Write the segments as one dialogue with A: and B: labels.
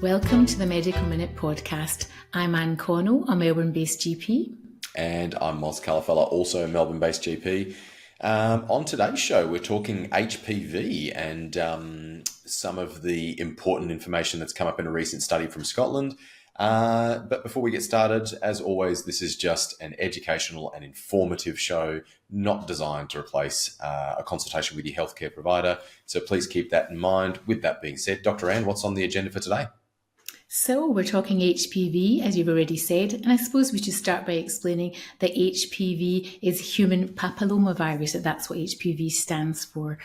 A: Welcome to the Medical Minute podcast. I'm Anne Connell, a Melbourne-based GP.
B: And I'm Moz Calafella, also a Melbourne-based GP. On today's show, we're talking HPV and some of the important information that's come up in a recent study from Scotland. But before we get started, as always, this is just an educational and informative show, not designed to replace a consultation with your healthcare provider. So please keep that in mind. With that being said, Dr. Anne, what's on the agenda for today?
A: So we're talking HPV, as you've already said, and I suppose we should start by explaining that HPV is human papillomavirus, that's what HPV stands for.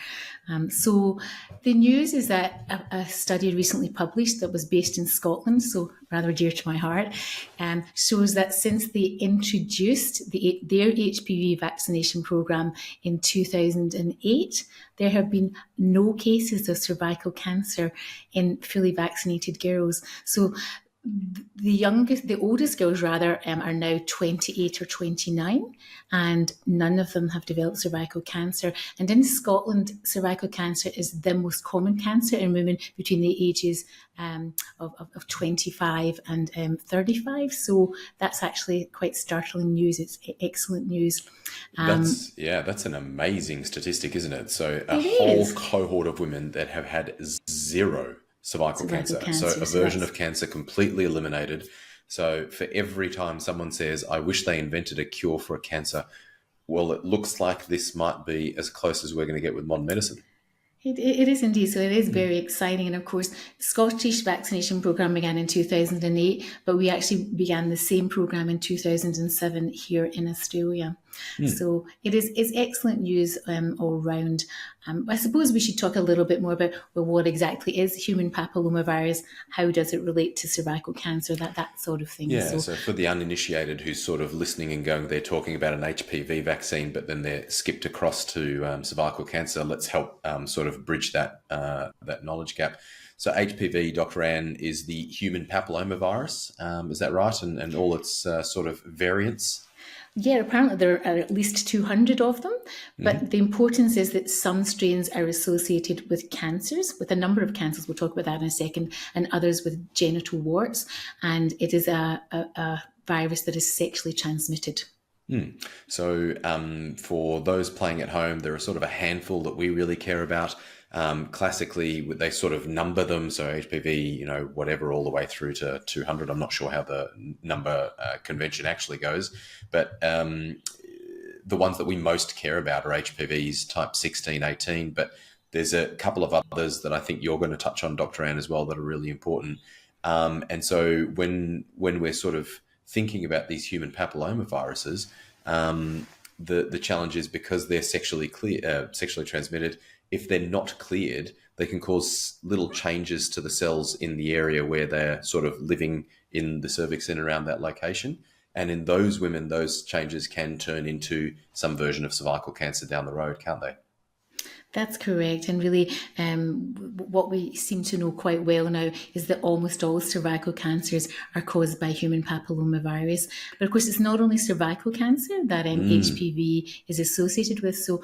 A: So the news is that a study recently published that was based in Scotland, so rather dear to my heart, shows that since they introduced their HPV vaccination programme in 2008, there have been no cases of cervical cancer in fully vaccinated girls. So the oldest girls are now 28 or 29, and none of them have developed cervical cancer. And in Scotland, cervical cancer is the most common cancer in women between the ages of 25 and 35. So that's actually quite startling news. It's excellent news.
B: That's an amazing statistic, isn't it? So a whole cohort of women that have had zero cervical cancer. So a version of cancer completely eliminated. So for every time someone says, I wish they invented a cure for a cancer, well, it looks like this might be as close as we're going to get with modern medicine.
A: It is indeed. So it is very exciting. And of course, the Scottish vaccination programme began in 2008, but we actually began the same programme in 2007 here in Australia. So it's excellent news all round. I suppose we should talk a little bit more about what exactly is human papillomavirus, how does it relate to cervical cancer, that sort of thing.
B: Yeah, so for the uninitiated who's sort of listening and going, they're talking about an HPV vaccine, but then they're skipped across to cervical cancer, let's help sort of bridge that knowledge gap. So HPV, Dr. Anne, is the human papillomavirus, is that right? And all its sort of variants?
A: Yeah, apparently there are at least 200 of them, but the importance is that some strains are associated with cancers, with a number of cancers, we'll talk about that in a second, and others with genital warts, and it is a virus that is sexually transmitted.
B: So for those playing at home, there are sort of a handful that we really care about. Classically, they sort of number them. So HPV, whatever, all the way through to 200. I'm not sure how the number convention actually goes, but the ones that we most care about are HPVs type 16, 18. But there's a couple of others that I think you're going to touch on, Dr. Anne, as well, that are really important. And so when we're sort of thinking about these human papillomaviruses, the challenge is because they're sexually transmitted. If they're not cleared, they can cause little changes to the cells in the area where they're sort of living in the cervix and around that location. And in those women, those changes can turn into some version of cervical cancer down the road, can't they?
A: That's correct. And really, what we seem to know quite well now is that almost all cervical cancers are caused by human papillomavirus. But of course, it's not only cervical cancer that HPV is associated with. So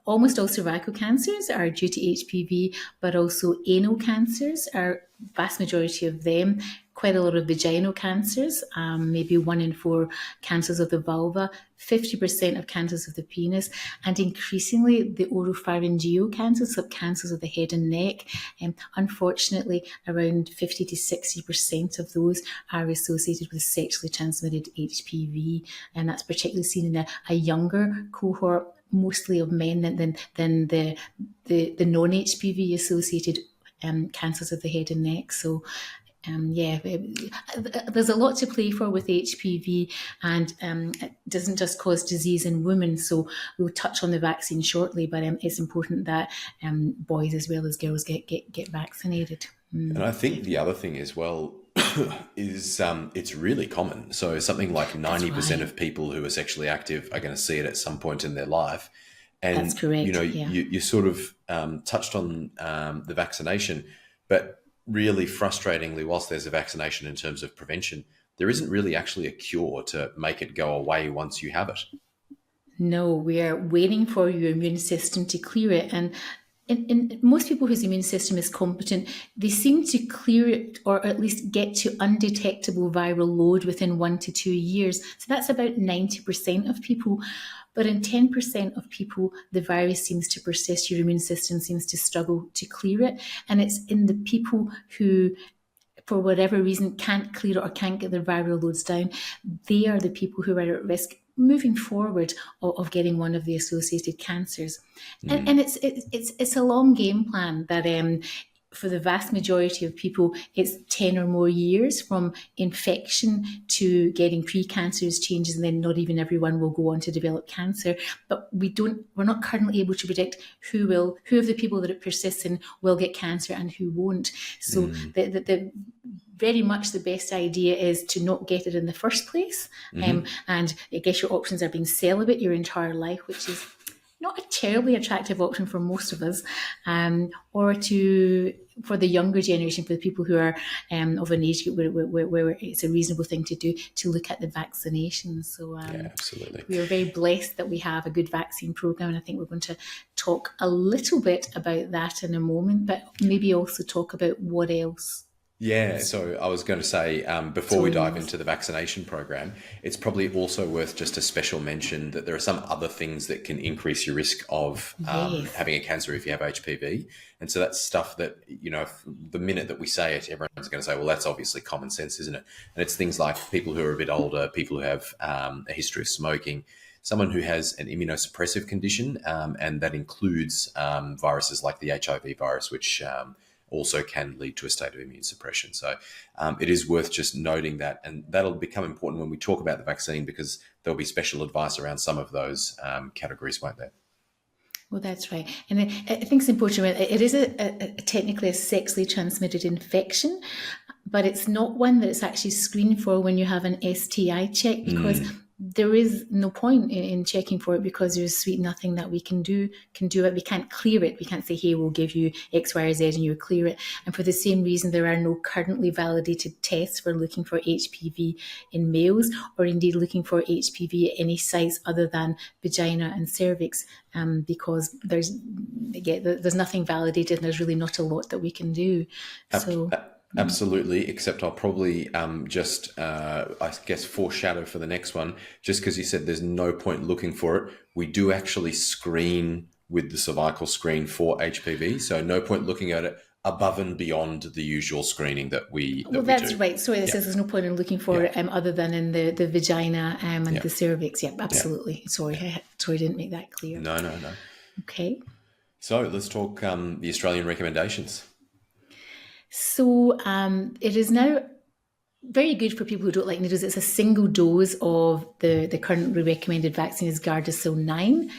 A: almost all cervical cancers are due to HPV, but also anal cancers are vast majority of them. Quite a lot of vaginal cancers, maybe 1 in 4 cancers of the vulva, 50% of cancers of the penis, and increasingly the oropharyngeal cancers, so cancers of the head and neck. Unfortunately, around 50 to 60% of those are associated with sexually transmitted HPV, and that's particularly seen in a younger cohort, mostly of men than the non-HPV associated cancers of the head and neck. So there's a lot to play for with HPV, and it doesn't just cause disease in women. So we'll touch on the vaccine shortly, but it's important that boys as well as girls get vaccinated.
B: And I think the other thing as well is it's really common. So something like 90% of people who are sexually active are going to see it at some point in their life. And
A: that's correct.
B: You sort of touched on the vaccination, but really frustratingly, whilst there's a vaccination in terms of prevention, there isn't really actually a cure to make it go away once you have it.
A: No, we are waiting for your immune system to clear it. And in most people whose immune system is competent, they seem to clear it or at least get to undetectable viral load within 1 to 2 years. So that's about 90% of people. But in 10% of people, the virus seems to persist. Your immune system seems to struggle to clear it. And it's in the people who, for whatever reason, can't clear it or can't get their viral loads down, they are the people who are at risk moving forward of getting one of the associated cancers. And it's a long game plan that for the vast majority of people, it's 10 or more years from infection to getting precancerous changes, and then not even everyone will go on to develop cancer. But we're not currently able to predict who of the people that it persists in will get cancer and who won't. So the very much the best idea is to not get it in the first place. And I guess your options are being celibate your entire life, which is not a terribly attractive option for most of us, or for the younger generation, for the people who are of an age group where it's a reasonable thing to do, to look at the vaccinations. So
B: absolutely.
A: We are very blessed that we have a good vaccine program, and I think we're going to talk a little bit about that in a moment, but maybe also talk about what else.
B: Yeah, so I was going to say, before we dive into the vaccination program, it's probably also worth just a special mention that there are some other things that can increase your risk of having a cancer if you have HPV. And so that's stuff that, the minute that we say it, everyone's going to say, well, that's obviously common sense, isn't it? And it's things like people who are a bit older, people who have a history of smoking, someone who has an immunosuppressive condition, and that includes viruses like the HIV virus, which also can lead to a state of immune suppression. So it is worth just noting that, and that'll become important when we talk about the vaccine, because there'll be special advice around some of those categories, won't there?
A: Well, that's right. And I think it's important. It is technically a sexually transmitted infection, but it's not one that it's actually screened for when you have an STI check, because there is no point in checking for it, because there's sweet nothing that we can do it. We can't clear it. We can't say, hey, we'll give you X, Y, or Z and you clear it. And for the same reason, there are no currently validated tests for looking for HPV in males, or indeed looking for HPV at any sites other than vagina and cervix, because there's nothing validated, and there's really not a lot that we can do. So.
B: Absolutely, except I'll probably I guess, foreshadow for the next one, just because you said there's no point looking for it. We do actually screen with the cervical screen for HPV, so no point looking at it above and beyond the usual screening that we do.
A: That's right. Sorry, it says there's no point in looking for it other than in the vagina and the cervix. Yeah, absolutely. Yeah. Sorry, I didn't make that clear.
B: No.
A: Okay.
B: So let's talk the Australian recommendations.
A: So it is now very good for people who don't like needles. It's a single dose of the currently recommended vaccine is Gardasil 9.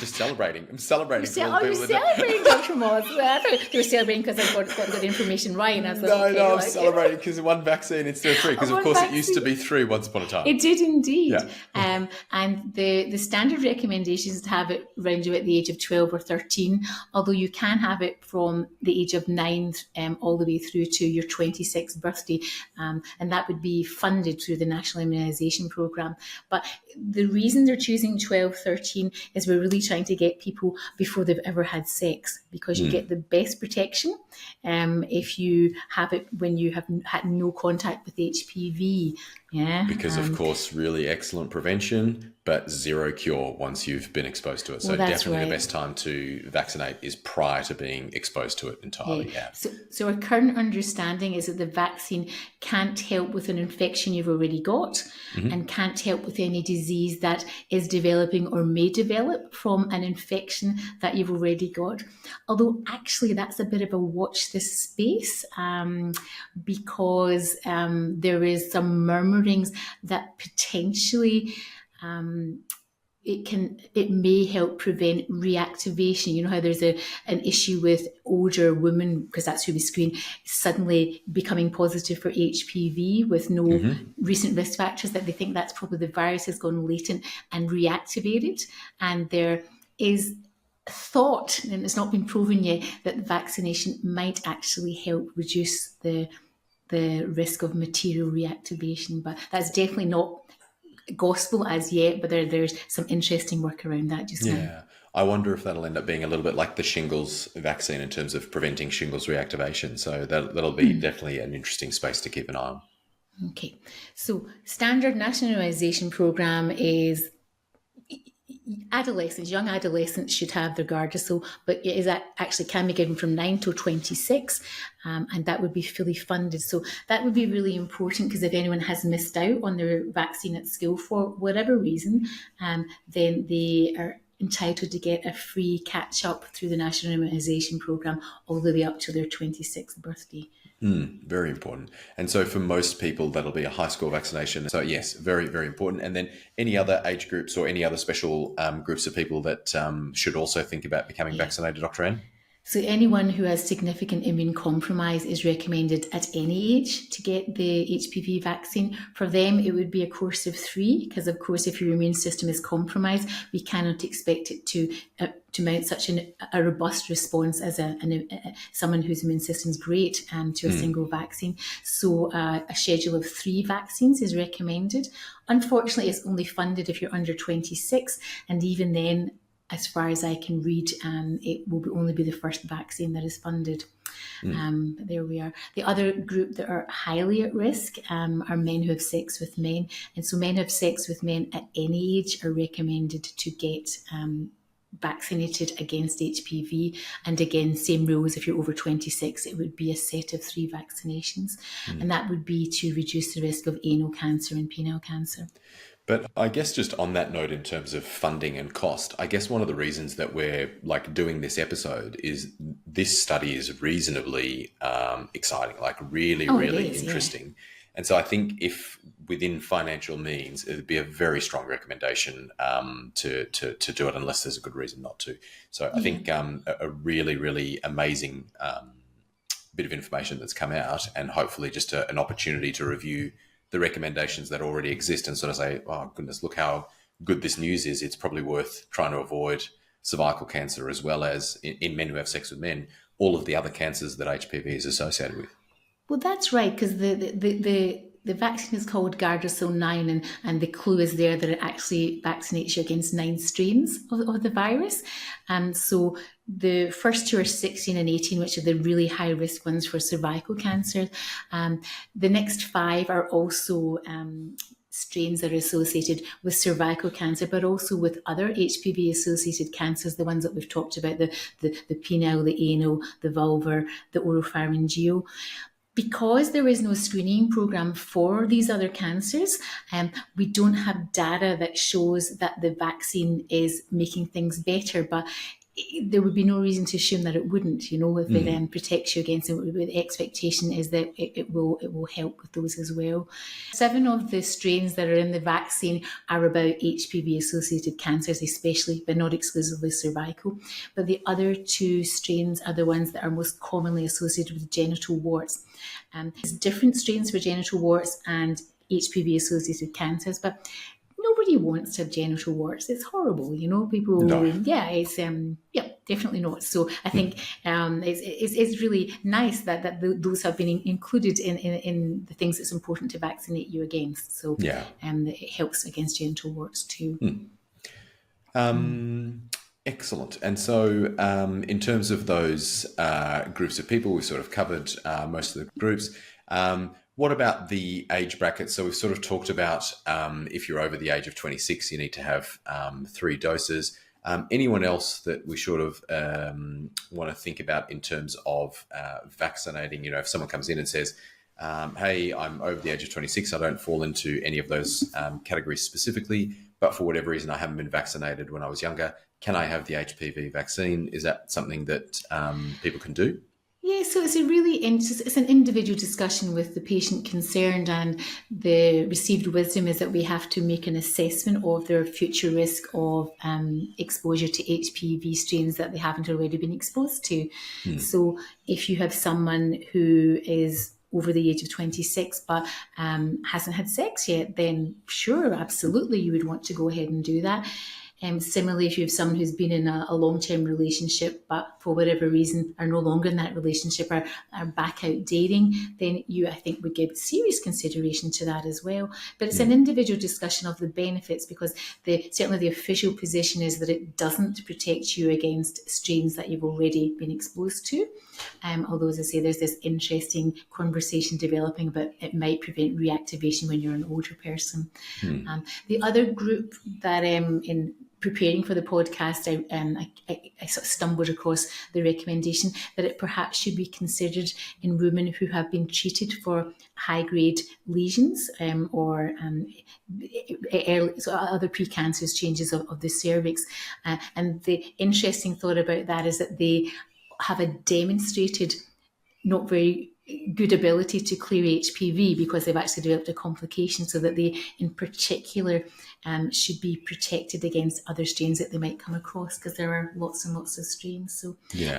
B: Just celebrating. I'm celebrating.
A: You're celebrating, Dr Moz. I thought you were celebrating because I got the information right. And I was like,
B: I'm celebrating because one vaccine instead of 3. Because of course it used to be 3 once upon a time.
A: It did indeed.
B: Yeah.
A: And the standard recommendation is to have it around you at the age of 12 or 13, although you can have it from the age of 9 all the way through to your 26th birthday. And that would be funded through the National Immunisation Programme. But the reason they're choosing 12, 13 is we're really trying to get people before they've ever had sex, because you get the best protection if you have it when you have had no contact with HPV. Yeah,
B: because of course, really excellent prevention, but zero cure once you've been exposed to it. So definitely the best time to vaccinate is prior to being exposed to it entirely. Yeah.
A: So our current understanding is that the vaccine can't help with an infection you've already got, and can't help with any disease that is developing or may develop from an infection that you've already got. Although actually that's a bit of a watch this space, because there is some murmurings that potentially it may help prevent reactivation. You know how there's an issue with older women, because that's who we screen, suddenly becoming positive for HPV with no recent risk factors, that they think that's probably the virus has gone latent and reactivated. And there is thought, and it's not been proven yet, that vaccination might actually help reduce the risk of material reactivation. But that's definitely not gospel as yet, but there's some interesting work around that just now.
B: I wonder if that'll end up being a little bit like the shingles vaccine in terms of preventing shingles reactivation. So that'll be definitely an interesting space to keep an eye on.
A: Okay, so standard national immunisation programme is adolescents, young adolescents should have their Gardasil, but it is actually can be given from 9 to 26, and that would be fully funded. So that would be really important, because if anyone has missed out on their vaccine at school for whatever reason, then they are entitled to get a free catch-up through the National Immunisation Programme all the way up to their 26th birthday.
B: Very important. And so for most people, that'll be a high school vaccination. So yes, very, very important. And then any other age groups or any other special groups of people that should also think about becoming vaccinated, Dr. Anne?
A: So anyone who has significant immune compromise is recommended at any age to get the HPV vaccine. For them, it would be a course of 3, because of course, if your immune system is compromised, we cannot expect it to mount such a robust response as someone whose immune system is great to a single vaccine. So a schedule of 3 vaccines is recommended. Unfortunately, it's only funded if you're under 26, and even then, as far as I can read, it will only be the first vaccine that is funded. But there we are. The other group that are highly at risk are men who have sex with men. And so men who have sex with men at any age are recommended to get vaccinated against HPV. And again, same rules. If you're over 26, it would be a set of 3 vaccinations. And that would be to reduce the risk of anal cancer and penile cancer.
B: But I guess just on that note, in terms of funding and cost, I guess one of the reasons that we're doing this episode is this study is reasonably exciting, really interesting. Yeah. And so I think if within financial means, it would be a very strong recommendation to do it, unless there's a good reason not to. So I think a really, really amazing bit of information that's come out, and hopefully just an opportunity to review the recommendations that already exist and sort of say, oh goodness, look how good this news is. It's probably worth trying to avoid cervical cancer, as well as in men who have sex with men, all of the other cancers that HPV is associated with.
A: Well, that's right, because the vaccine is called Gardasil 9, and the clue is there that it actually vaccinates you against 9 strains of the virus. So the first 2 are 16 and 18, which are the really high risk ones for cervical cancer. The next 5 are also strains that are associated with cervical cancer, but also with other HPV-associated cancers, the ones that we've talked about, the penile, the anal, the vulvar, the oropharyngeal. Because there is no screening program for these other cancers, we don't have data that shows that the vaccine is making things better, but there would be no reason to assume that it wouldn't, if it protects you against it. The expectation is that it will help with those as well. 7 of the strains that are in the vaccine are about HPV-associated cancers, especially, but not exclusively cervical. But the other 2 strains are the ones that are most commonly associated with genital warts. There's different strains for genital warts and HPV-associated cancers, but nobody wants to have genital warts. It's horrible, people. No. Yeah, it's definitely not. So I think it's really nice that those have been included in the things that's important to vaccinate you against. So it helps against genital warts too.
B: Excellent. And so in terms of those groups of people, we've sort of covered most of the groups. What about the age bracket? So we've sort of talked about if you're over the age of 26, you need to have 3 doses. Anyone else that we sort of want to think about in terms of vaccinating? If someone comes in and says, hey, I'm over the age of 26, I don't fall into any of those categories specifically, but for whatever reason, I haven't been vaccinated when I was younger. Can I have the HPV vaccine? Is that something that people can do?
A: Yeah, so it's it's an individual discussion with the patient concerned, and the received wisdom is that we have to make an assessment of their future risk of exposure to HPV strains that they haven't already been exposed to. So if you have someone who is over the age of 26 but hasn't had sex yet, then sure, absolutely, you would want to go ahead and do that. Similarly, if you have someone who's been in a long-term relationship, but for whatever reason are no longer in that relationship, are back out dating, then you, I think, would give serious consideration to that as well. But it's an individual discussion of the benefits, because certainly the official position is that it doesn't protect you against strains that you've already been exposed to. Although, as I say, there's this interesting conversation developing about it might prevent reactivation when you're an older person. The other group that in preparing for the podcast, I sort of stumbled across the recommendation that it perhaps should be considered in women who have been treated for high-grade lesions or other precancerous changes of the cervix. And the interesting thought about that is that they have a demonstrated not very good ability to clear HPV because they've actually developed a complication, so that they in particular should be protected against other strains that they might come across, because there are lots and lots of strains. So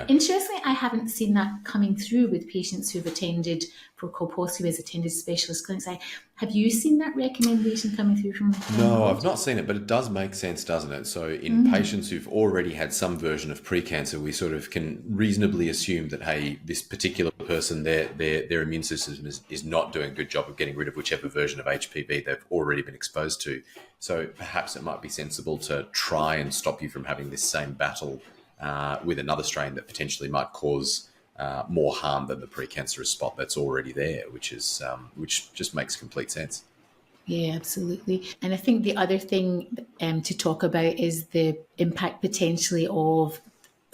A: interestingly, I haven't seen that coming through with patients who've attended for colposcopy, has attended specialist clinics. Have you seen that recommendation coming through from?
B: No, I've not seen it, but it does make sense, doesn't it? So in patients who've already had some version of precancer, we sort of can reasonably assume that, hey, this particular person, their immune system is not doing a good job of getting rid of whichever version of HPV they've already been exposed to. So perhaps it might be sensible to try and stop you from having this same battle with another strain that potentially might cause more harm than the precancerous spot that's already there, which just makes complete sense.
A: Yeah, absolutely. And I think the other thing to talk about is the impact potentially of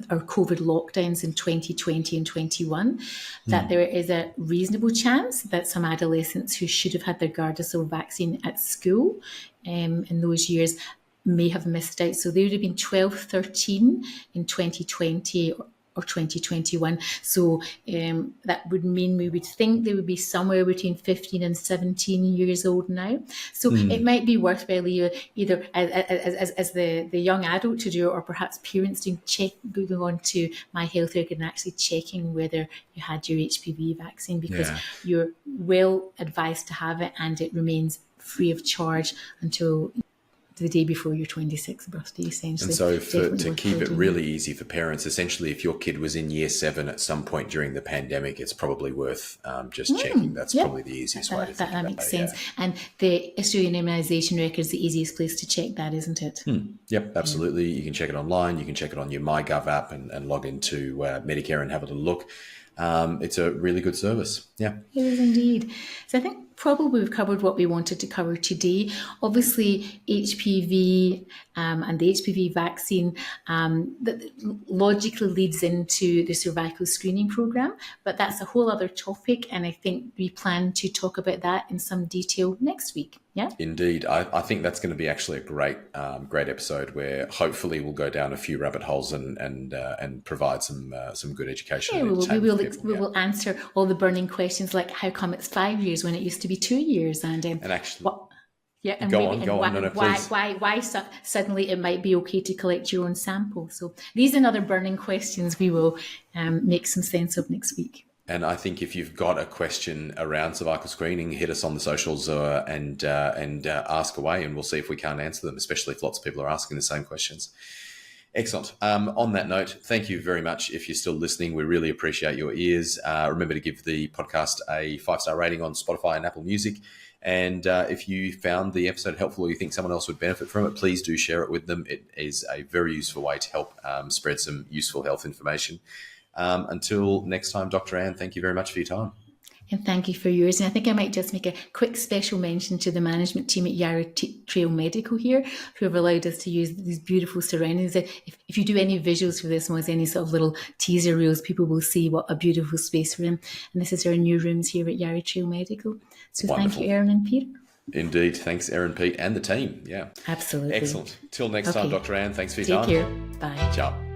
A: our COVID lockdowns in 2020 and 21, that there is a reasonable chance that some adolescents who should have had their Gardasil vaccine at school in those years may have missed out. So they would have been 12, 13 in 2020 or 2021. So that would mean we would think they would be somewhere between 15 and 17 years old now. So it might be worthwhile either as the young adult to do, or perhaps parents going on to My Health Record and actually checking whether you had your HPV vaccine, because you're well advised to have it, and it remains free of charge until the day before your 26th birthday, essentially.
B: And so to keep it really easy for parents, essentially, if your kid was in year 7 at some point during the pandemic, it's probably worth just checking. That's probably the easiest way to think about
A: that makes sense. And the Australian Immunisation Record is the easiest place to check that, isn't it?
B: Yep, absolutely. You can check it online. You can check it on your MyGov app and log into Medicare and have a little look. It's a really good service. Yeah. It
A: is indeed. So I think probably we've covered what we wanted to cover today. Obviously, HPV and the HPV vaccine that logically leads into the cervical screening program, but that's a whole other topic, and I think we plan to talk about that in some detail next week. Yeah,
B: indeed. I think that's going to be actually a great episode where hopefully we'll go down a few rabbit holes and provide some good education.
A: Yeah, we will answer all the burning questions, like how come it's 5 years when it used to be 2 years, and actually. Why suddenly it might be okay to collect your own sample. So these and other burning questions we will make some sense of next week.
B: And I think if you've got a question around cervical screening, hit us on the socials and ask away, and we'll see if we can't answer them, especially if lots of people are asking the same questions. Excellent. On that note, thank you very much. If you're still listening, we really appreciate your ears. Remember to give the podcast a 5-star rating on Spotify and Apple Music. And if you found the episode helpful or you think someone else would benefit from it, please do share it with them. It is a very useful way to help spread some useful health information. Until next time, Dr. Anne, thank you very much for your time.
A: And thank you for yours. And I think I might just make a quick special mention to the management team at Yarra Trail Medical here, who have allowed us to use these beautiful surroundings. If you do any visuals for this, Moz, any sort of little teaser reels, people will see what a beautiful space we're in. And this is our new rooms here at Yarra Trail Medical. So Wonderful. Thank you, Erin and Peter.
B: Indeed. Thanks, Erin, Pete, and the team. Yeah.
A: Absolutely.
B: Excellent. Till next time, Dr. Anne. Thanks for your time.
A: Take care. Bye.
B: Ciao.